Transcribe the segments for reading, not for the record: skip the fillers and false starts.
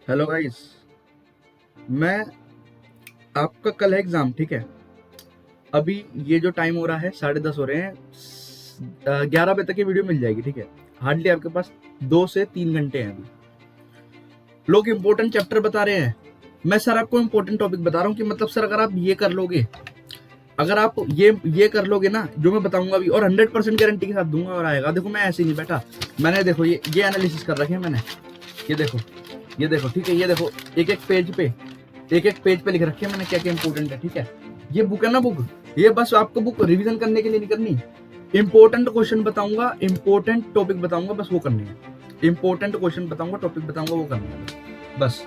Hello guys. मैं आपका कल है एग्जाम, ठीक है। अभी ये जो टाइम हो रहा है 10:30 हो रहे हैं, 11 बजे तक ये वीडियो मिल जाएगी, ठीक है। हार्डली आपके पास 2 से 3 घंटे हैं। अभी लोग इंपॉर्टेंट चैप्टर बता रहे हैं, मैं सर आपको इंपॉर्टेंट टॉपिक बता रहा हूँ कि मतलब सर अगर आप ये कर लोगे, अगर आप ये कर लोगे ना जो मैं बताऊंगा अभी, और 100% गारंटी के साथ दूंगा और आएगा। देखो मैं ऐसे ही नहीं बैठा, मैंने देखो ये एनालिसिस कर रखे हैं मैंने। ये देखो, ये देखो, ठीक है। ये देखो एक एक पेज पे लिख रखे हैं मैंने क्या क्या इंपॉर्टेंट है, ठीक है। ये बुक है ना, बुक ये बस आपको बुक रिवीजन करने के लिए नहीं करनी। इंपॉर्टेंट क्वेश्चन बताऊंगा, इंपॉर्टेंट टॉपिक बताऊंगा, बस वो करनी है। इंपॉर्टेंट क्वेश्चन बताऊंगा, टॉपिक बताऊंगा, वो करना है बस।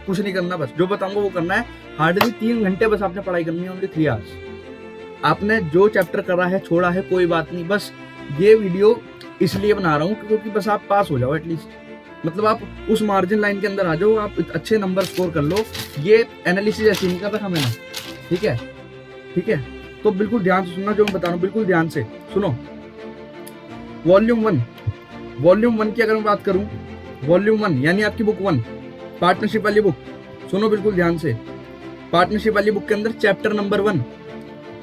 कुछ नहीं करना, बस जो बताऊंगा वो करना है। हार्डली 3 घंटे बस आपने पढ़ाई करनी है, ओनली 3 आवर्स। आपने जो चैप्टर करा है छोड़ा है कोई बात नहीं, बस ये वीडियो इसलिए बना रहा हूँ क्योंकि बस आप पास हो जाओ एटलीस्ट। मतलब आप उस मार्जिन लाइन के अंदर आ जाओ, आप अच्छे नंबर स्कोर कर लो। ये एनालिसिस ऐसे नहीं कर रखा मैंने, ठीक है, ठीक है। तो बिल्कुल ध्यान से सुनना जो मैं बता रहा हूँ, बिल्कुल ध्यान से सुनो। वॉल्यूम वन की अगर मैं बात करूँ, वॉल्यूम 1 यानी आपकी बुक 1 पार्टनरशिप वाली बुक, सुनो बिल्कुल ध्यान से। पार्टनरशिप वाली बुक के अंदर चैप्टर नंबर 1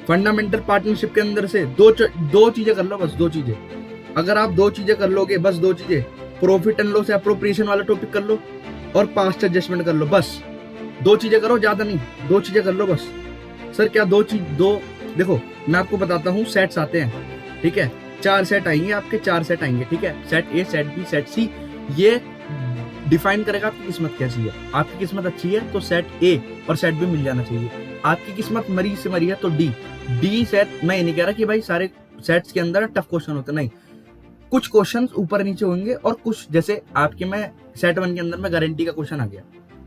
फंडामेंटल पार्टनरशिप के अंदर से दो चीजें कर लो, बस 2 चीजें। अगर आप 2 चीजें कर लोगे, बस 2 चीजें, प्रॉफिट एंड लॉस एप्रोप्रिएशन वाला टॉपिक कर लो और पास्ट एडजस्टमेंट कर लो, बस 2 चीजें करो, ज्यादा नहीं, 2 चीजें कर लो बस। सर क्या 2 देखो मैं आपको बताता हूँ, सेट्स आते हैं, ठीक है। 4 सेट आएंगे आपके, 4 सेट आएंगे, ठीक है। Set A, set B, set C, ये डिफाइन करेगा आपकी किस्मत कैसी है। आपकी किस्मत अच्छी है तो सेट ए और सेट बी मिल जाना चाहिए। आपकी किस्मत मरी से मरी है तो डी सेट। मैं ये नहीं कह रहा कि भाई सारे सेट्स के अंदर टफ क्वेश्चन होते, नहीं, कुछ क्वेश्चन ऊपर नीचे होंगे और कुछ जैसे आपके में सेट 1 के अंदर में गारंटी का क्वेश्चन आ गया,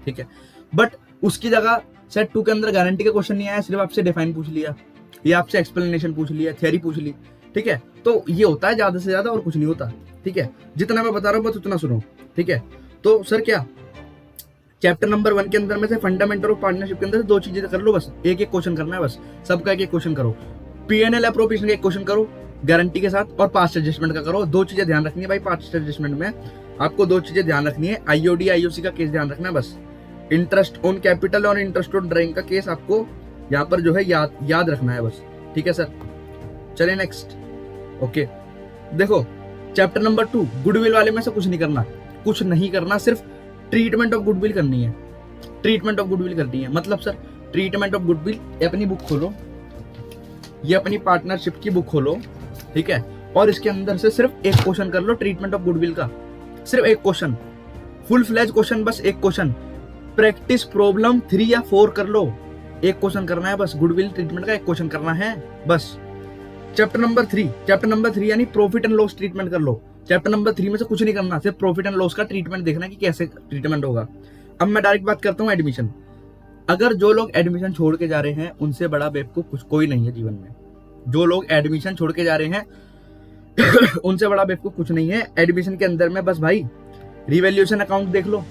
ठीक है। बट उसकी जगह सेट 2 के अंदर गारंटी का क्वेश्चन नहीं आया, सिर्फ आपसे डिफाइन पूछ लिया या आपसे एक्सप्लेनेशन पूछ लिया, थ्योरी पूछ ली, ठीक है। तो ये होता है ज्यादा से ज्यादा, और कुछ नहीं होता, ठीक है। जितना मैं बता रहा हूँ बस उतना सुनो, ठीक है। तो सर क्या चैप्टर नंबर 1 के अंदर में से फंडामेंटल और पार्टनरशिप के अंदर से 2 चीजें कर लो, बस एक एक क्वेश्चन करना है, बस सबका एक एक क्वेश्चन करो। पीएनएल एप्रोप्रिएशन का एक क्वेश्चन करो गारंटी के साथ, और पास्ट एडजस्टमेंट का करो। 2 चीजें ध्यान रखनी है भाई, पास्ट एडजस्टमेंट में आपको 2 चीजें ध्यान रखनी है। आईओडी आईओसी का केस ध्यान रखना है बस। इंटरेस्ट ऑन कैपिटल और इंटरेस्ट ऑन ड्राइंग का केस आपको यहाँ पर जो है याद रखना है बस, ठीक है सर। चलिए नेक्स्ट, ओके। देखो चैप्टर नंबर 2 गुडविल वाले में से कुछ नहीं करना, कुछ नहीं करना, सिर्फ ट्रीटमेंट ऑफ गुडविल करनी है। ट्रीटमेंट ऑफ गुडविल करनी है मतलब सर ट्रीटमेंट ऑफ गुडविल, अपनी बुक खोलो, ये अपनी पार्टनरशिप की बुक खोलो, ठीक है। और इसके अंदर से सिर्फ एक क्वेश्चन कर लो ट्रीटमेंट ऑफ गुडविल का, सिर्फ एक क्वेश्चन, फुल फ्लैज क्वेश्चन, बस एक क्वेश्चन। प्रैक्टिस प्रॉब्लम 3 या 4 कर लो, एक क्वेश्चन करना है बस, गुडविल ट्रीटमेंट का एक क्वेश्चन करना है बस। चैप्टर नंबर 3 यानी प्रॉफिट एंड लॉस ट्रीटमेंट कर लो। चैप्टर नंबर 3 में से कुछ नहीं करना, सिर्फ प्रॉफिट एंड लॉस का ट्रीटमेंट देखना कि कैसे ट्रीटमेंट होगा। अब मैं डायरेक्ट बात करता हूँ एडमिशन। अगर जो लोग एडमिशन छोड़ के जा रहे हैं उनसे बड़ा बेवकूफ कुछ कोई नहीं है जीवन में। जो लोग एडमिशन छोड़ के जा रहे हैं उनसे बड़ा बेवकूफ कुछ नहीं है। एडमिशन के अंदर में बस भाई रिवैल्यूएशन अकाउंट देख लो,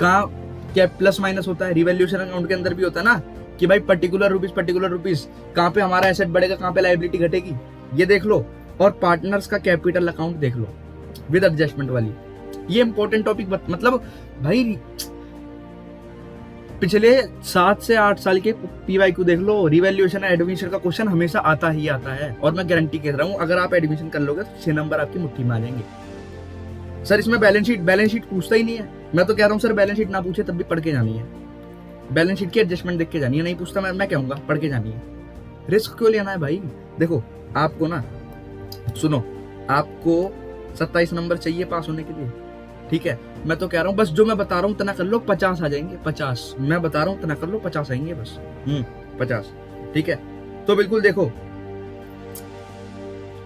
कहाँ क्या प्लस माइनस होता है। रिवैल्यूएशन अकाउंट के अंदर भी होता है ना कि भाई पर्टिकुलर रुपीज कहाँ पे हमारा एसेट बढ़ेगा, कहाँ पे लायबिलिटी घटेगी, ये देख लो। और पार्टनर्स का कैपिटल अकाउंट देख लो विद एडजस्टमेंट वाली। ये इंपॉर्टेंट टॉपिक मतलब भाई पिछले 7 से 8 साल के पीवाईक्यू देख लो, रिवैल्यूएशन एडमिशन का क्वेश्चन हमेशा आता ही आता है। और मैं गारंटी कह रहा हूँ अगर आप एडमिशन कर लोगे तो 6 नंबर आपकी मुट्ठी में आ जाएंगे। सर इसमें बैलेंस शीट पूछता ही नहीं है। मैं तो कह रहा हूँ सर बैलेंस शीट ना पूछे तब भी पढ़ के जानी है, बैलेंस शीट की एडजस्टमेंट देख के जानी है। नहीं पूछता मैं कहूंगा पढ़ के जानी है। रिस्क क्यों लेना है भाई। देखो आपको ना, सुनो, आपको 27 नंबर चाहिए पास होने के लिए, ठीक है। मैं तो कह रहा हूँ बस जो मैं बता रहा हूँ इतना कर लो, 50 आ जाएंगे, 50 मैं बता रहा हूँ इतना कर लो, 50 आएंगे बस, 50, ठीक है। तो बिल्कुल देखो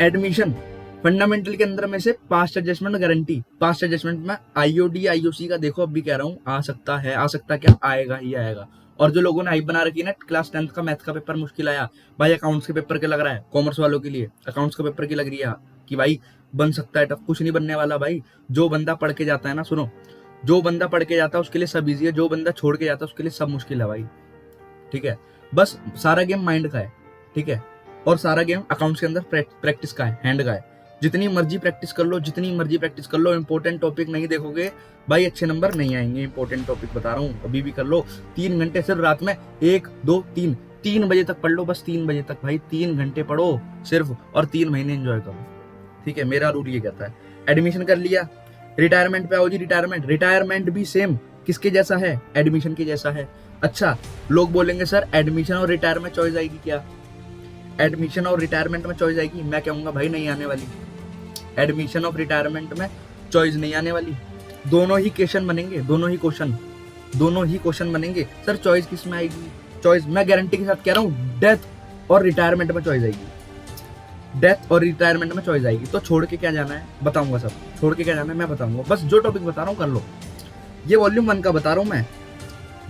एडमिशन फंडामेंटल के अंदर में से past adjustment guarantee, past adjustment में आईओडी आईओसी का देखो, अब भी कह रहा हूँ आ सकता है, आ सकता क्या आएगा ही आएगा। और जो लोगों ने हाइप बना रखी है ना क्लास 10th का मैथ का पेपर मुश्किल आया भाई, अकाउंट्स के पेपर के लग रहा है, कॉमर्स वालों के लिए अकाउंट्स का पेपर की लग रही है कि भाई बन सकता है टफ, कुछ नहीं बनने वाला भाई। जो बंदा पढ़ के जाता है ना, सुनो, जो बंदा पढ़ के जाता है उसके लिए सब इजी है, जो बंदा छोड़ के जाता है उसके लिए सब मुश्किल है भाई, ठीक है। बस सारा गेम माइंड का है, ठीक है। और सारा गेम अकाउंट्स के अंदर प्रैक्टिस का है, हैंड का है। जितनी मर्जी प्रैक्टिस कर लो, जितनी मर्जी प्रैक्टिस कर लो, इंपॉर्टेंट टॉपिक नहीं देखोगे भाई अच्छे नंबर नहीं आएंगे। इंपॉर्टेंट टॉपिक बता रहा हूँ, अभी भी कर लो। 3 घंटे सिर्फ रात में 1 2 3 बजे तक पढ़ लो, बस 3 बजे तक भाई 3 घंटे पढ़ो सिर्फ, और 3 महीने एंजॉय करो। ठीक है, मेरा रूल ये कहता है। एडमिशन कर लिया, रिटायरमेंट पे आओ जी। रिटायरमेंट भी सेम किसके जैसा है? एडमिशन के जैसा है। अच्छा, लोग बोलेंगे सर एडमिशन और रिटायरमेंट में चॉइस आएगी क्या? एडमिशन और रिटायरमेंट में चॉइस आएगी? मैं कहूंगा भाई नहीं आने वाली। एडमिशन और रिटायरमेंट में चॉइस नहीं आने वाली। दोनों ही क्वेश्चन बनेंगे, दोनों ही क्वेश्चन बनेंगे। सर चॉइस किस में आएगी? चॉइस मैं गारंटी के साथ कह रहा हूँ डेथ और रिटायरमेंट में चॉइस आएगी। डेथ और रिटायरमेंट में चॉइस आएगी। तो छोड़ के क्या जाना है बताऊंगा, सब छोड़ के क्या जाना है मैं बताऊंगा। बस जो टॉपिक बता रहा हूँ कर लो। ये वॉल्यूम 1 का बता रहा हूँ मैं,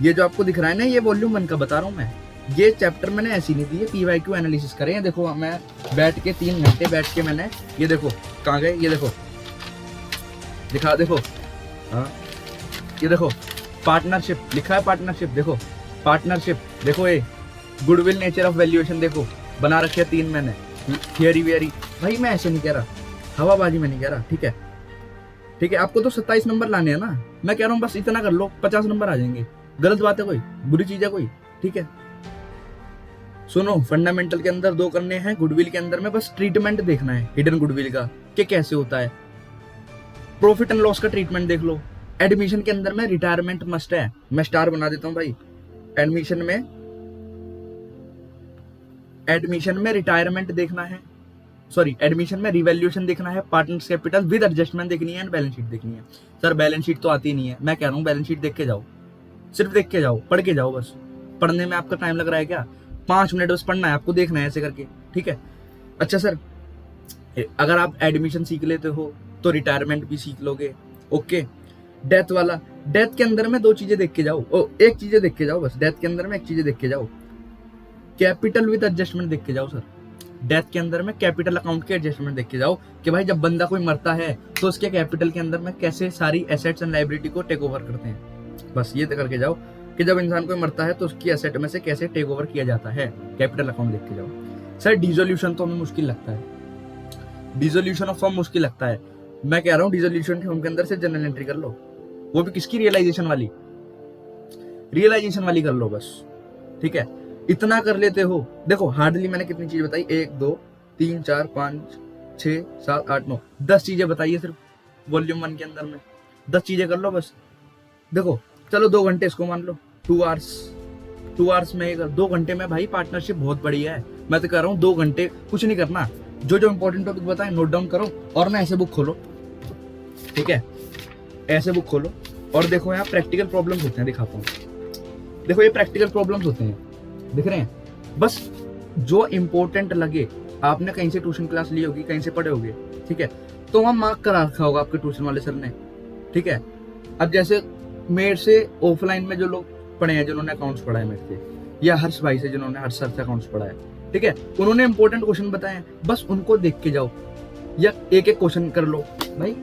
ये जो आपको दिख रहा है ना, ये वॉल्यूम 1 का बता रहा हूँ मैं। ये चैप्टर मैंने ऐसी नहीं दी है, PYQ एनालिसिस करें। देखो मैं बैठ के 3 घंटे बैठ के मैंने, ये देखो कहाँ गए, ये देखो दिखा, देखो हाँ ये देखो पार्टनरशिप लिखा है, पार्टनरशिप देखो, पार्टनरशिप देखो, ये गुडविल नेचर ऑफ वैल्यूएशन देखो बना रखे है 3 मैंने। थियरी वेरी भाई मैं ऐसे नहीं कह रहा, हवाबाजी में नहीं कह रहा। ठीक है, ठीक है, आपको तो 27 नंबर लाने हैं ना, मैं कह रहा हूँ बस इतना कर लो, 50 नंबर आ जाएंगे। गलत बात है कोई? बुरी चीज है कोई? ठीक है, सुनो, फंडामेंटल के अंदर 2 करने हैं, गुडविल के अंदर में बस ट्रीटमेंट देखना है हिडन गुडविल का कि कैसे होता है। प्रॉफिट एंड लॉस का ट्रीटमेंट देख लो। एडमिशन के अंदर में रिटायरमेंट मस्ट है, मैं स्टार बना देता हूं भाई। एडमिशन में रिटायरमेंट देखना है, सॉरी एडमिशन में रिवैल्यूएशन देखना है, पार्टनर्स कैपिटल विद एडजस्टमेंट देखनी है, एंड बैलेंस शीट देखनी है। सर बैलेंस शीट तो आती नहीं है, मैं कह रहा हूँ बैलेंस शीट देख के जाओ, सिर्फ देख के जाओ, पढ़ के जाओ। बस पढ़ने में आपका टाइम लग रहा है क्या? 5 मिनट बस पढ़ना है आपको, देखना है ऐसे करके। ठीक है, अच्छा सर अगर आप एडमिशन सीख लेते हो तो रिटायरमेंट भी सीख लोगे। ओके, डेथ वाला, डेथ के अंदर में 2 चीजें देख के जाओ, एक चीजें देख के जाओ बस। डेथ के अंदर में एक चीजें देख के जाओ, कैपिटल विद एडजस्टमेंट देख के जाओ सर। डेथ के अंदर में कैपिटल अकाउंट के एडजस्टमेंट देख के जाओ कि भाई जब बंदा कोई मरता है तो उसके कैपिटल के अंदर में कैसे सारी एसेट्स एंड लायबिलिटी को टेक ओवर करते हैं। बस ये करके जाओ कि जब इंसान कोई मरता है तो उसकी एसेट में से कैसे टेक ओवर किया जाता है, कैपिटल अकाउंट देख के जाओ। सर डिसोल्यूशन तो हमें मुश्किल लगता है, डिसोल्यूशन ऑफ फॉर्म मुश्किल लगता है। मैं कह रहा हूँ डिसोल्यूशन के फॉर्म के अंदर से जनरल एंट्री कर लो, वो भी किसकी? रियलाइजेशन वाली कर लो बस। ठीक है, इतना कर लेते हो। देखो हार्डली मैंने कितनी चीज बताई, 1 2 3 4 5 6 7 8 9 10 चीजें बताई है सिर्फ वॉल्यूम 1 के अंदर में। 10 चीजें कर लो बस। देखो चलो 2 घंटे इसको मान लो, 2 आवर्स में 2 घंटे में भाई पार्टनरशिप बहुत बढ़िया है। मैं तो कह रहा हूँ 2 घंटे कुछ नहीं करना, जो जो इंपॉर्टेंट टॉपिक बताए नोट डाउन करो, और ना ऐसे बुक खोलो। ठीक है, ऐसे बुक खोलो और देखो यहाँ प्रैक्टिकल प्रॉब्लम्स होते हैं, दिखाता हूँ। देखो ये प्रैक्टिकल प्रॉब्लम्स होते हैं, दिख रहे हैं? बस जो इंपॉर्टेंट लगे, आपने कहीं से ट्यूशन क्लास ली होगी, कहीं से पढ़े होगे, ठीक है, तो वहां मार्क करा रखा होगा आपके ट्यूशन वाले सर ने। ठीक है, अब जैसे मेरे से ऑफलाइन में जो लोग पढ़े हैं, जिन्होंने अकाउंट्स पढ़ा है मेरे से, या हर्ष भाई से जिन्होंने हर्ष सर से अकाउंट्स पढ़ा है, ठीक है, उन्होंने इंपॉर्टेंट क्वेश्चन बताए हैं, बस उनको देख के जाओ या एक एक क्वेश्चन कर लो भाई।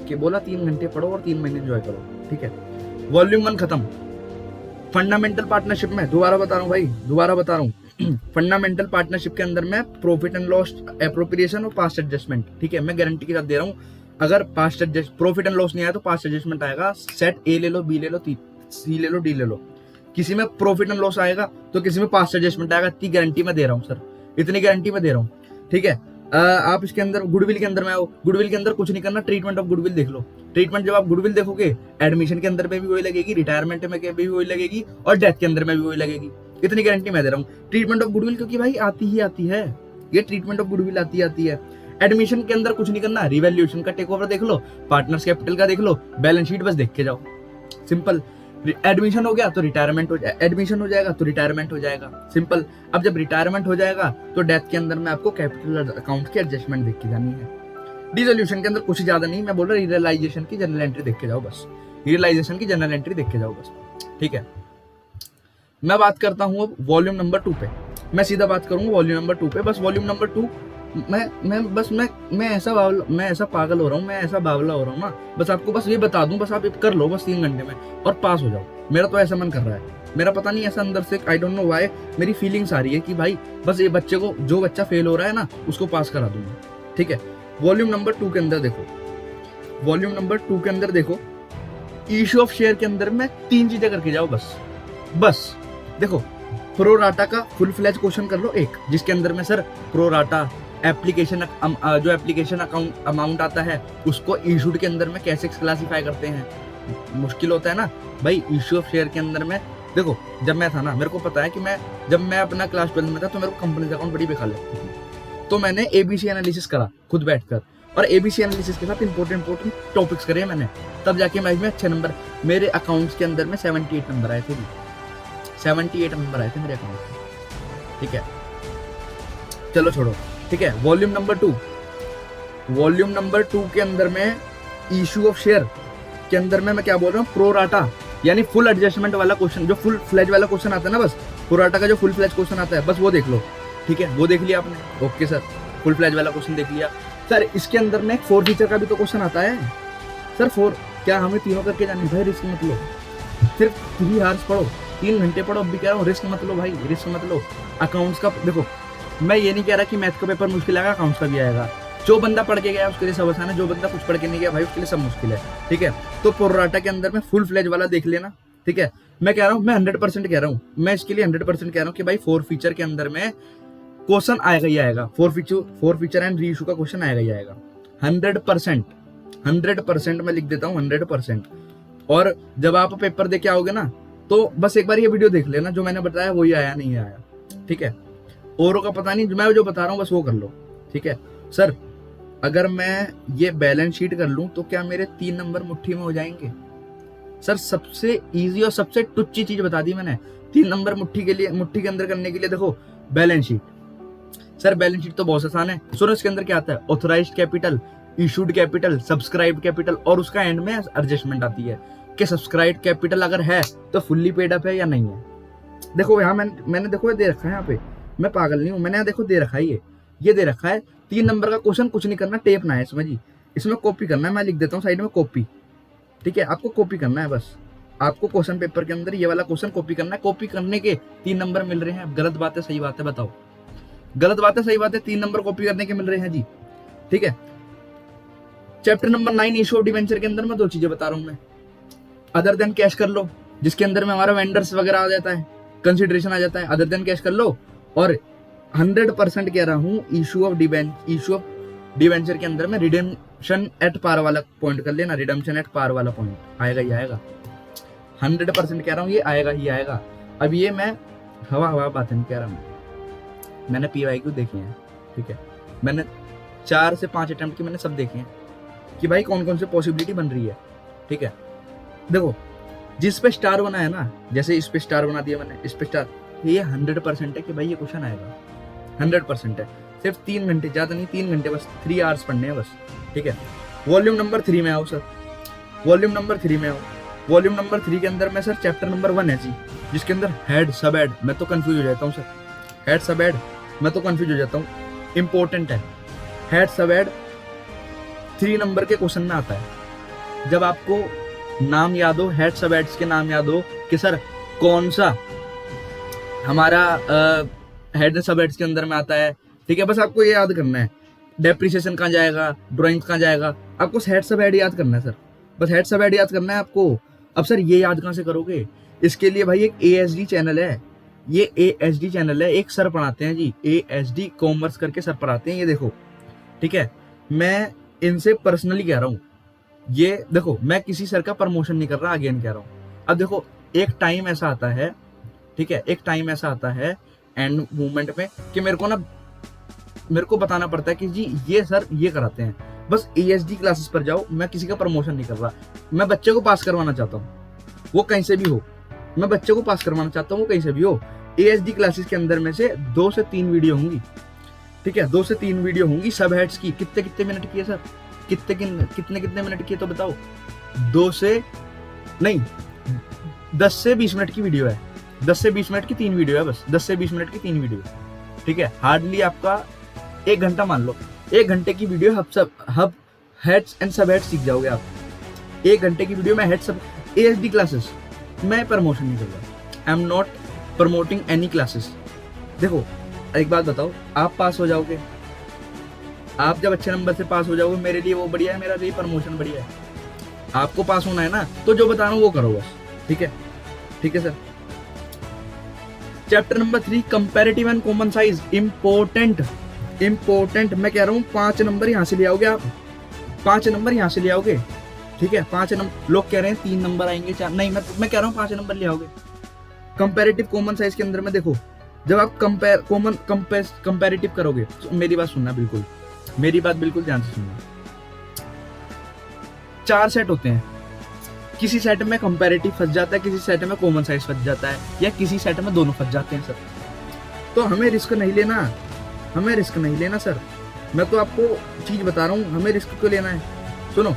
कि बोला 3 घंटे पढ़ो और 3 महीने एंजॉय करो। ठीक है, वॉल्यूम 1 खत्म। फंडामेंटल पार्टनरशिप में दोबारा बता रहा हूँ फंडामेंटल पार्टनरशिप के अंदर में प्रॉफिट एंड लॉस एप्रोप्रिएशन और पास्ट एडजस्टमेंट। ठीक है, मैं गारंटी के साथ दे रहा हूँ, अगर पास्ट प्रॉफिट एंड लॉस नहीं आया तो पास्ट एडजस्टमेंट आएगा। सेट ए ले लो, बी ले लो, सी ले लो, डी ले लो, किसी में प्रॉफिट एंड लॉस आएगा तो किसी में पास्ट एडजस्टमेंट आएगा। इतनी गारंटी मैं दे रहा हूँ सर, इतनी गारंटी मैं दे रहा हूँ। ठीक है, आप इसके अंदर गुडविल के अंदर में आओ, गुडविल के अंदर कुछ नहीं करना, ट्रीटमेंट ऑफ गुडविल देख लो। ट्रीटमेंट जब आप गुडविल देखोगे, एडमिशन के अंदर में भी वही लगेगी, रिटायरमेंट में भी वही लगेगी, और डेथ के अंदर में भी वही लगेगी। इतनी गारंटी मैं दे रहा हूँ। ट्रीटमेंट ऑफ गुडविल क्योंकि भाई आती ही आती है, ये ट्रीटमेंट ऑफ गुडविल आती है। एडमिशन के अंदर कुछ नहीं करना, रिवैल्यूएशन का टेक ओवर देख लो, पार्टनर्स कैपिटल का देख लो, बैलेंस शीट बस देख के जाओ, सिंपल। एडमिशन हो गया तो रिटायरमेंट हो जाएगा, एडमिशन हो जाएगा तो रिटायरमेंट हो जाएगा, सिंपल। अब जब रिटायरमेंट हो जाएगा तो डेथ के अंदर में आपको कैपिटल अकाउंट की एडजस्टमेंट देख के जानी है। डिसोल्यूशन के अंदर कुछ ज्यादा नहीं, मैं बोल रहा रियलाइजेशन की जनरल एंट्री देख के जाओ बस, रियलाइजेशन की जनरल एंट्री देख के जाओ बस। ठीक है, मैं बात करता हूँ अब वॉल्यूम नंबर 2 पे, मैं सीधा बात करूंगा वॉल्यूम नंबर 2 पे। बस वॉल्यूम नंबर 2 मैं ऐसा पागल हो रहा हूँ, मैं ऐसा बावला हो रहा हूँ ना, बस आपको बस ये बता दूं, बस आप कर लो बस 3 घंटे में और पास हो जाओ। मेरा तो ऐसा मन कर रहा है, मेरा पता नहीं ऐसा अंदर से, आई डोंट नो व्हाई, मेरी फीलिंग्स आ रही है कि भाई बस ये बच्चे को, जो बच्चा फेल हो रहा है ना, उसको पास करा दूंगा। ठीक है, वॉल्यूम नंबर 2 के अंदर देखो, वॉल्यूम नंबर 2 के अंदर देखो, इशू ऑफ शेयर के अंदर में 3 चीजें करके जाओ बस देखो, प्रोराटा का फुल फ्लैज क्वेश्चन कर लो एक, जिसके अंदर में सर प्रोराटा एप्लीकेशन जो एप्लीकेशन अकाउंट अमाउंट आता है उसको इशूड के अंदर में कैसे क्लासीफाई करते हैं, मुश्किल होता है ना भाई। इशू ऑफ शेयर के अंदर में देखो, जब मैं था ना, मेरे को पता है कि जब मैं अपना क्लास 12 में था तो मेरे को कंपनी अकाउंट बड़ी बेकार लगती थी, तो मैंने एबीसी एनालिसिस करा खुद बैठकर, और एबीसी एनालिसिस के साथ इंपॉर्टेंट टॉपिक्स करे मैंने, तब जाके मैं इसमें अच्छे नंबर, मेरे अकाउंट्स के अंदर में 78 नंबर आए थे, 78 नंबर आए थे मेरे अकाउंट में, ठीक है। चलो छोड़ो, ठीक है। वॉल्यूम नंबर 2 के अंदर में इशू ऑफ शेयर के अंदर में मैं क्या बोल रहा हूँ, प्रोराटा यानी फुल एडजस्टमेंट वाला क्वेश्चन, जो फुल फ्लैज वाला क्वेश्चन आता है ना, बस प्रोराटा का जो फुल फ्लैज क्वेश्चन आता है बस वो देख लो, ठीक है। वो देख लिया आपने, ओके सर, फुल फ्लैज वाला क्वेश्चन देख लिया सर। इसके अंदर में 4 फीचर का भी तो क्वेश्चन आता है सर, 4 क्या हमें तीनों करके जाने भाई, रिस्क मत लो, सिर्फ 3 आवर्स पढ़ो, 3 घंटे पढ़ो, अब भी कह रहा हूँ रिस्क मत लो भाई, रिस्क मत लो। अकाउंट्स का देखो, मैं ये नहीं कह रहा कि मैथ का पेपर मुश्किल आएगा, अकाउंट्स का भी आएगा, जो बंदा पढ़ के गया उसके लिए सब आसान है, जो बंदा कुछ पढ़ के नहीं गया भाई उसके लिए सब मुश्किल है, ठीक है। तो प्रोराटा के अंदर में फुल फ्लैज वाला देख लेना, ठीक है। मैं कह रहा हूँ, मैं 100% कह रहा हूँ, मैं इसके लिए 100% कह रहा हूँ कि भाई 4 फीचर के अंदर में क्वेश्चन आएगा ही आएगा, 4 फीचर एंड रीइशू का क्वेश्चन आएगा ही आएगा, 100% मैं लिख देता हूँ 100%। और जब आप पेपर दे के आओगे ना, तो बस एक बार ये वीडियो देख लेना, जो मैंने बताया वही आया नहीं आया, ठीक है। औरों का पता नहीं, मैं जो बता रहा हूँ बस वो कर लो, ठीक है। सर अगर मैं ये बैलेंस शीट कर लूं तो क्या मेरे 3 नंबर मुट्ठी में हो जाएंगे? सर सबसे इजी और सबसे टुच्ची चीज बता दी मैंने, 3 नंबर मुट्ठी के अंदर करने के लिए देखो balance sheet. Sir balance sheet तो बहुत आसान है, सुनो इसके अंदर क्या आता है, authorised capital, issued capital, subscribe capital, और उसका एंड में एडजस्टमेंट आती है कि सब्सक्राइब कैपिटल अगर है तो फुल्ली पेड अप है या नहीं है। देखो यहाँ मैंने देखो दे रखा है, यहाँ पे मैं पागल नहीं हूँ, मैंने यहाँ देखो दे रखा है, ये दे रखा है 3 नंबर का क्वेश्चन, कुछ नहीं करना, टेप ना है इसमें जी, इसमें कॉपी करना है, मैं लिख देता हूँ साइड में कॉपी, ठीक है। आपको कॉपी करना है, बस आपको क्वेश्चन पेपर के अंदर ये वाला क्वेश्चन कॉपी करना है, कॉपी करने के 3 नंबर मिल रहे हैं। गलत बात है सही बात है बताओ, गलत बात है सही बात है, 3 नंबर कॉपी करने के मिल रहे हैं जी, ठीक है। Chapter number 9 issue of debenture के अंदर मैं 2 चीजें बता रहा हूँ मैं, अदर देन कैश कर लो, जिसके अंदर में हमारा वेंडर्स वगैरह आ जाता है, कंसिडरेशन आ जाता है, अदर देन कैश कर लो। और 100% कह रहा हूँ इशू ऑफ डिवेंचर के अंदर में रिडेम्पशन एट पार वाला पॉइंट कर लेना, रिडेम्पशन एट पार वाला पॉइंट आएगा ही आएगा, 100% कह रहा हूँ ये आएगा ही आएगा। अब ये मैं हवा बात नहीं कह रहा हूँ, मैंने PYQ देखे हैं, ठीक है, मैंने 4 से 5 अटेम्प्ट की मैंने सब देखे हैं कि भाई कौन कौन से पॉसिबिलिटी बन रही है, ठीक है। देखो जिस पे स्टार बना है ना, जैसे इस पे स्टार बना दिया मैंने, इस पे स्टार, ये 100% है कि भाई ये क्वेश्चन आएगा, 100% है। सिर्फ 3 घंटे, ज्यादा नहीं 3 घंटे बस, 3 आवर्स पढ़ने हैं बस, ठीक है। वॉल्यूम नंबर 3 में आओ सर, वॉल्यूम नंबर 3 में आओ। वॉल्यूम नंबर 3 के अंदर में सर चैप्टर नंबर 1 है जी, जिसके अंदर हेड सब हेड, मैं तो कंफ्यूज हो जाता हूँ सर, हेड सब हेड मैं तो कंफ्यूज हो जाता हूँ, इंपॉर्टेंट है। हेड सब हेड 3 नंबर के क्वेश्चन में आता है, जब आपको नाम याद हो, हेड सब हेड्स के नाम याद हो कि सर कौन सा हमारा हेड सब हेड्स के अंदर में आता है, ठीक है, बस आपको ये याद करना है। डेप्रिसिएशन कहाँ जाएगा, ड्राइंग कहाँ जाएगा, आपको हेड सब हेड याद करना है सर, बस हेड सब हेड याद करना है आपको। अब सर ये याद कहाँ से करोगे, इसके लिए भाई एक ASD चैनल है, ये ASD चैनल है, एक सर पढ़ाते हैं जी, ASD कॉमर्स करके सर पढ़ाते हैं, ये देखो, ठीक है। मैं इनसे पर्सनली कह रहा हूँ, ये देखो मैं किसी सर का प्रमोशन नहीं कर रहा, अगेन कह रहा हूँ। अब देखो एक टाइम ऐसा आता है, ठीक है, एक टाइम ऐसा आता है एंड मूवमेंट में कि मेरे को बताना पड़ता है कि जी ये सर ये कराते हैं, बस ASD क्लासेस पर जाओ, मैं किसी का प्रमोशन नहीं कर रहा, मैं बच्चे को पास करवाना चाहता हूँ, वो कहीं से भी हो, मैं बच्चे को पास करवाना चाहता हूँ, वो कहीं से भी हो। ASD क्लासेस के अंदर में से 2 से 3 वीडियो होंगी, ठीक है, 2 से 3 वीडियो होंगी सब हेड्स की। कितने मिनट की है सर, कितने मिनट की है तो बताओ, 10 से 20 मिनट की वीडियो है, 10 से 20 मिनट की 3 वीडियो है, बस 10 से 20 मिनट की 3 वीडियो, ठीक है। हार्डली आपका 1 घंटा मान लो, 1 घंटे की वीडियो हब हेड्स एंड सब हेड्स सीख जाओगे आप। 1 घंटे की वीडियो में हेड सब ASD क्लासेस, मैं प्रमोशन नहीं कर रहा, I am not promoting any classes. देखो एक बात बताओ, आप पास हो जाओगे, आप जब अच्छे नंबर से पास हो जाओगे मेरे लिए वो बढ़िया है, मेरा लिए प्रमोशन बढ़िया है। आपको पास होना है ना, तो जो बता रहा हूँ वो करो बस। ठीक है, ठीक है sir. Chapter number 3 comparative and common size, important मैं कह रहा हूँ 5 नंबर यहाँ से ले आओगे आप, 5 नंबर यहाँ से ले आओगे। ठीक है, 5 नंबर, लोग कह रहे हैं 3 नंबर आएंगे, 4 नहीं, मैं कह रहा हूँ 5 नंबर ले आओगे। कंपैरेटिव कॉमन साइज के अंदर में देखो, जब आप कंपैरेटिव करोगे, तो मेरी बात सुनना, बिल्कुल मेरी बात बिल्कुल ध्यान से सुनना। 4 सेट होते हैं, किसी सेट में कंपैरेटिव फंस जाता है, किसी सेट में कॉमन साइज फंस जाता है, या किसी सेट में दोनों फंस जाते हैं सर। तो हमें रिस्क नहीं लेना सर। मैं तो आपको चीज बता रहा हूँ, हमें रिस्क क्यों लेना है। सुनो,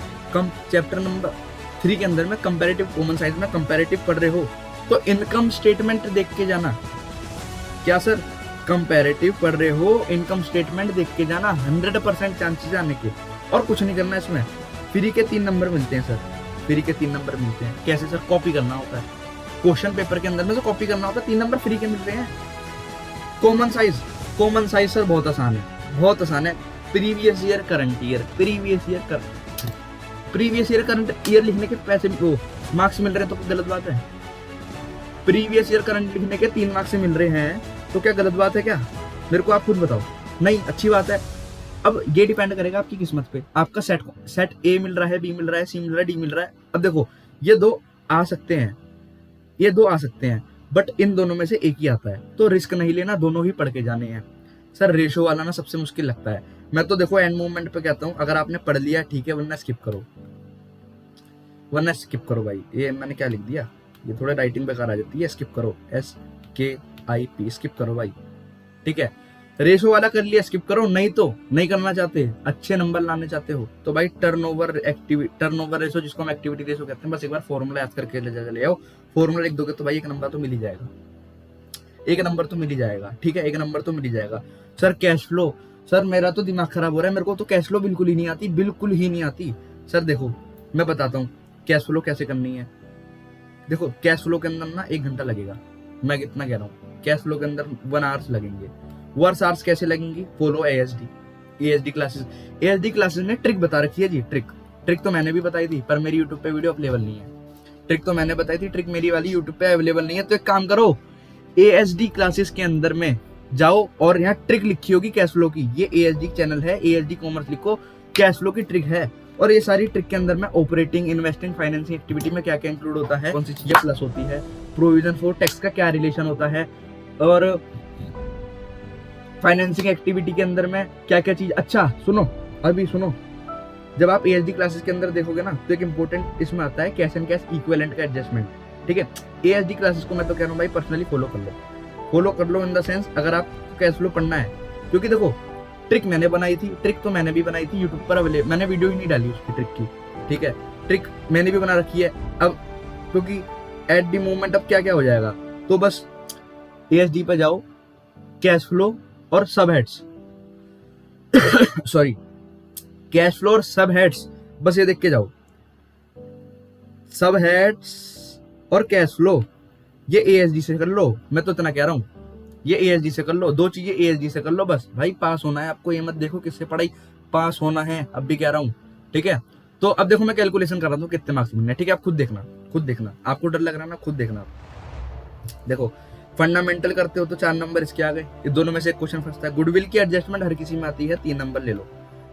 चैप्टर नंबर 3 के अंदर में कंपैरेटिव कॉमन साइज में कंपैरेटिव पढ़ रहे हो तो इनकम स्टेटमेंट देख के जाना। क्या सर, कंपैरेटिव पढ़ रहे हो, इनकम स्टेटमेंट देख के जाना, 100% चांसेस आने के, और कुछ नहीं करना इसमें। फ्री के 3 नंबर मिलते हैं सर, फ्री के 3 नंबर मिलते हैं। कैसे सर, कॉपी करना होता है, क्वेश्चन पेपर के अंदर में से कॉपी करना होता है, 3 नंबर फ्री के मिल रहे हैं। कॉमन साइज सर बहुत आसान है। प्रीवियस ईयर करंट ईयर लिखने के पैसे वो मार्क्स मिल रहे हैं तो गलत बात है। प्रीवियस ईयर करंट लिखने के 3 मार्क्स मिल रहे हैं तो क्या गलत बात है क्या? मेरे को आप खुद बताओ। नहीं, अच्छी बात है। अब ये डिपेंड करेगा आपकी किस्मत पे। आपका सेट ए मिल रहा है, बी मिल रहा है, सी मिल रहा है, डी मिल रहा है। अब देखो, ये 2 आ सकते हैं, बट इन दोनों में से एक ही आता है, तो रिस्क नहीं लेना, दोनों ही पढ़ के जाने हैं सर। रेशो वाला ना सबसे मुश्किल लगता है। मैं तो देखो एंड मोमेंट पे कहता हूँ, अगर आपने पढ़ लिया ठीक है, वरना स्किप करो भाई। ये मैंने क्या लिख दिया, ये थोड़ा राइटिंग बेकार आ जाती है, स्किप करो, SKIP, स्किप करो भाई। ठीक है, रेशो वाला कर लिया, स्किप करो। नहीं तो नहीं करना चाहते, अच्छे नंबर लाने चाहते हो तो भाई टर्नओवर रेशो, जिसको हम एक्टिविटी रेशो कहते हैं, बस एक बार फॉर्मूला याद करके ले आओ। फॉर्मूला लिख दोगे तो भाई 1 नंबर तो मिल ही जाएगा, 1 नंबर तो मिल ही जाएगा। ठीक है, 1 नंबर तो मिल ही जाएगा। सर कैश फ्लो, सर मेरा तो दिमाग खराब हो रहा है, मेरे को तो कैश फ्लो बिल्कुल ही नहीं आती। सर देखो मैं बताता हूँ कैश फ्लो कैसे करनी है। देखो कैश फ्लो के अंदर ना 1 घंटा लगेगा, मैं कितना कह रहा हूँ, कैश फ्लो के अंदर 1 आवर्स लगेंगे। वर्स आवर्स कैसे लगेंगी? फॉलो ASD क्लासेस ने ट्रिक बता रखी है जी। ट्रिक तो मैंने भी बताई थी, पर मेरी यूट्यूब पे वीडियो अवेलेबल नहीं है। ट्रिक तो मैंने बताई थी, ट्रिक मेरी वाली यूट्यूब पे अवेलेबल नहीं है। तो एक काम करो, ASD क्लासेस के अंदर में जाओ और यहाँ ट्रिक लिखी होगी कैश फ्लो की। ये ASD चैनल है, ASD कॉमर्स लिखो, कैश फ्लो की ट्रिक है। और ये सारी ट्रिक के अंदर में ऑपरेटिंग, इन्वेस्टिंग, फाइनेंसिंग एक्टिविटी में क्या क्या इंक्लूड होता है, कौन सी चीजें प्लस होती है, प्रोविजन फॉर टैक्स का क्या रिलेशन होता है, और फाइनेंसिंग एक्टिविटी के अंदर में क्या क्या चीज। अच्छा सुनो, जब आप ASD क्लासेस के अंदर देखोगे ना, तो एक इंपॉर्टेंट इसमें आता है कैश एंड कैश इक्विवेलेंट का एडजस्टमेंट। ठीक है, ASD क्लासेस को मैं तो कह रहा हूँ भाई पर्सनली फॉलो कर लो इन द सेंस, अगर आप कैश फ्लो पढ़ना है। क्योंकि देखो ट्रिक मैंने बनाई थी, यूट्यूब पर अवेलेबल, मैंने वीडियो ही नहीं डाली उसकी ट्रिक की। ठीक है, ट्रिक मैंने भी बना रखी है। अब क्योंकि एट द मोमेंट अब क्या क्या हो जाएगा, तो बस ASD पे जाओ, कैश फ्लो और सब हेड्स सॉरी, कैश फ्लो और सब हेड्स, बस ये देख के जाओ। सब हेड्स और कैश फ्लो ये ASD से कर लो, मैं तो इतना कह रहा हूँ, ये ASD से कर लो, 2 चीजें ASD से कर लो बस भाई। पास होना है आपको, ये मत देखो किससे पढ़ाई, पास होना है, अब भी कह रहा हूँ। ठीक है, तो अब देखो मैं कैलकुलेशन कर रहा हूँ कितने मार्क्स मिलने हैं। ठीक है, आप खुद देखना, आपको डर लग रहा है ना, खुद देखना। देखो फंडामेंटल करते हो तो 4 नंबर इसके आ गए, ये दोनों में से एक क्वेश्चन फंसता है। गुडविल की एडजस्टमेंट हर किसी में आती है, 3 नंबर ले लो।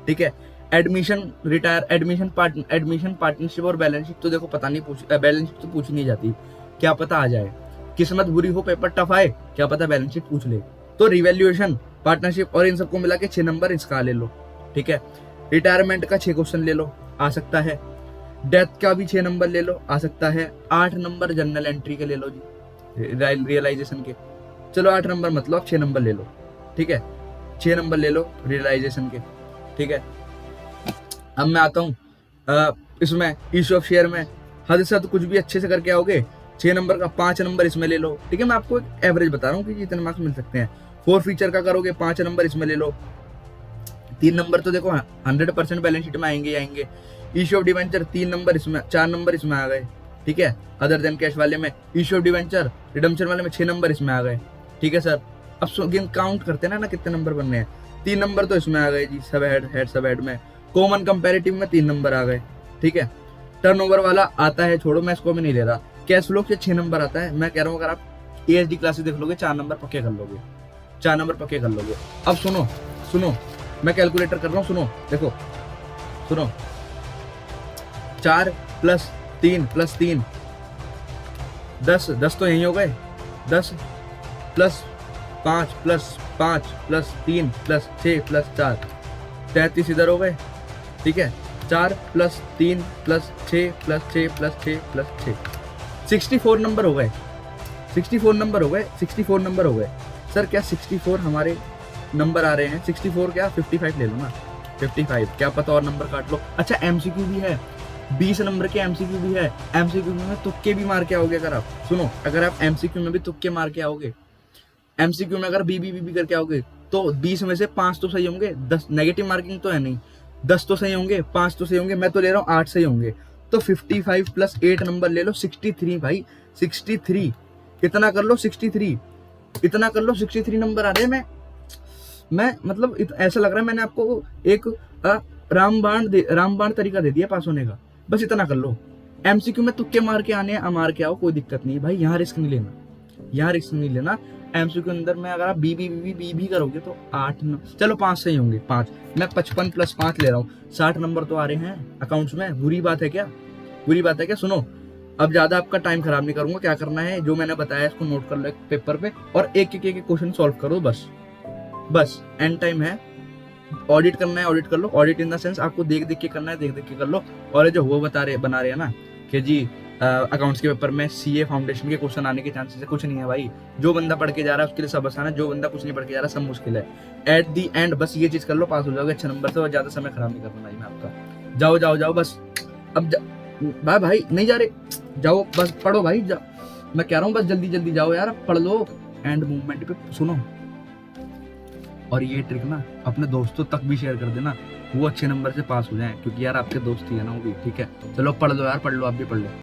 ठीक है, एडमिशन पार्टनरशिप और बैलेंस शीट तो देखो पता नहीं, बैलेंस शीट तो पूछ नहीं जाती, क्या पता आ जाए। किस्मत बुरी हो, पेपर टफ आए, क्या पता बैलेंस शीट पूछ ले। तो रिवैल्यूएशन, पार्टनरशिप और इन सबको मिला के 6 नंबर इसका ले लो। ठीक है, रिटायरमेंट का 6 क्वेश्चन ले लो, आ सकता है। डेथ का भी 6 नंबर ले लो, आ सकता है। 8 नंबर जनरल एंट्री के ले लो जी, रियलाइजेशन के। चलो 8 नंबर मतलब 6 नंबर ले लो। ठीक है, 6 नंबर ले लो रियलाइजेशन के। ठीक है, अब मैं आता हूँ इसमें इश्यू ऑफ शेयर में, हद से तो कुछ भी अच्छे से करके आओगे, 6 नंबर का 5 नंबर इसमें ले लो। ठीक है, मैं आपको एक एवरेज बता रहा हूँ कि जितने मार्क्स मिल सकते हैं। 4 फीचर का करोगे 5 नंबर इसमें ले लो। 3 नंबर तो देखो 100% बैलेंस शीट में आएंगे। इश्यू ऑफ डिवेंचर 3 नंबर इसमें, 4 नंबर इसमें आ गए। ठीक है, अदर देन कैश वाले में, इश्यू ऑफ डिवेंचर रिडम्पशन वाले में 6 नंबर इसमें आ गए। ठीक है सर, अब काउंट करते हैं ना कितने नंबर बनने हैं। 3 नंबर तो इसमें आ गए जी, सब हेड सब हेड में। कॉमन कंपैरेटिव में 3 नंबर आ गए, ठीक है। टर्नओवर वाला आता है, छोड़ो मैं इसको भी नहीं ले रहा। कैश फ्लो के 6 नंबर आता है। मैं कह रहा हूँ अगर आप ASD क्लासेस देख लोगे 4 नंबर पक्के कर लोगे, 4 नंबर पक्के कर लोगे। अब सुनो सुनो, मैं कैलकुलेटर कर रहा हूँ, सुनो देखो, सुनो, 4 + 3 + 3 10, 10 तो यही हो गए, 10 + 5 + 5 + 3 + 6 + 4 33 इधर हो गए, ठीक है। 4 + 3 + 6 + 6 + 6 + 6 64 नंबर हो गए, 64 नंबर हो गए, 64 नंबर हो गए। सर क्या 64 हमारे नंबर आ रहे हैं? 64 क्या 55 ले लो ना, 55, क्या पता और नंबर काट लो। अच्छा MCQ भी है, 20 नंबर के MCQ भी है। MCQ में तुक्के भी मार के आओगे अगर आप, सुनो, अगर आप MCQ में भी तुक्के मार के आओगे, MCQ में अगर BB करके आओगे तो 20 में से 5 तो सही होंगे, 10 नेगेटिव मार्किंग तो है नहीं, 10 तो सही होंगे, 5 तो सही होंगे, मैं तो ले रहा हूँ 8 सही होंगे। तो 55 + 8 नंबर ले लो, 63 भाई, 63 इतना कर लो, 63 इतना कर लो, 63 नंबर आ रहे हैं। मैं मतलब ऐसा लग रहा है मैंने आपको एक रामबाण तरीका दे दिया पास होने का, बस इतना कर लो। MCQ में तुक्के मार के आने हैं, मार के आओ, कोई दिक्कत नहीं भाई, यहाँ रिस्क नहीं लेना, यहाँ रिस्क नहीं लेना। MCQ के अंदर में अगर आप बी भी करोगे तो 8 चलो 5 सही होंगे, 5, मैं 55 + 5 ले रहा हूँ, 60 नंबर तो आ रहे हैं अकाउंट्स में। बुरी बात है क्या? बुरी बात है क्या? सुनो, अब ज्यादा आपका टाइम खराब नहीं करूंगा। क्या करना है, जो मैंने बताया इसको नोट कर लो एक पेपर पे और एक एक क्वेश्चन सॉल्व करो, बस एंड टाइम है। ऑडिट करना है, ऑडिट कर लो। ऑडिट इन द सेंस आपको देख देख के करना है, देख देख के कर लो। और ये जो वो बना रहे हैं ना कि जी अकाउंट्स के पेपर में CA फाउंडेशन के क्वेश्चन आने के चांसेस है, कुछ नहीं है भाई। जो बंदा पढ़ के जा रहा है उसके लिए सब आसान है, जो बंदा कुछ नहीं पढ़ के जा रहा सब मुश्किल है। एट दी एंड बस ये चीज कर लो, पास हो जाओगे अच्छे नंबर से, और ज्यादा समय खराब नहीं करना भाई मैं आपका। जाओ जाओ जाओ बस, अब भाई नहीं जा रहे, जाओ बस पढ़ो भाई, मैं कह रहा हूँ बस जल्दी जल्दी जाओ यार, पढ़ लो। एंड मूवमेंट पे सुनो, और ये ट्रिक ना अपने दोस्तों तक भी शेयर कर देना, वो अच्छे नंबर से पास हो जाएं, क्योंकि यार आपके दोस्त ही है ना वो भी, ठीक है। चलो पढ़ लो यार, पढ़ लो, आप भी पढ़ लो।